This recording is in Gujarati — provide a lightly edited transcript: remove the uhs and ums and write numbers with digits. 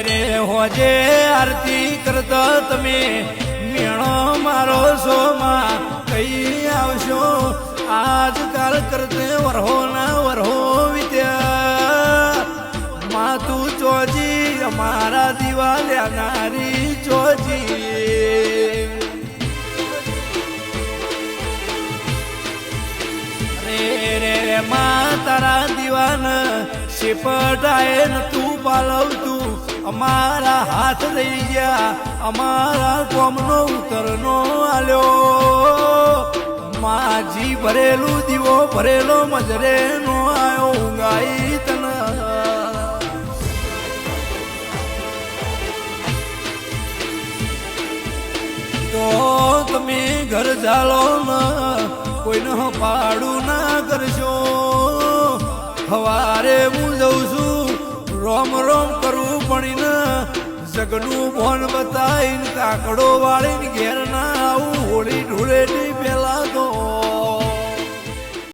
રે હોજે આરતી કરતા તમે મેણો મારો સોમાં કઈ આવશો આજકાલ કરતે વરહો ના વરહો વિદ્યા માતું ચોજી અમારા દિવાલ્યા નારી ચોજી રે માં તારા દીવાન શેપટાએ ન તું પાલવતું અમારા હાથ લઈ ગયા અમારા કોમનો ઉતરનો આલ્યો માજી ભરેલું દીવો ભરેલો મજરે નો આયો ઊંઘાઈ તન તો તમે ઘર ચાલો ન કોઈનો પાડું ના કરશો હવારે હું જઉં છું રોમ રોમ કરવું પડીને જગનું ભોન બતાવીને કાકડો વાળીને ઘેર ના આવું હોળી ઢૂળેટી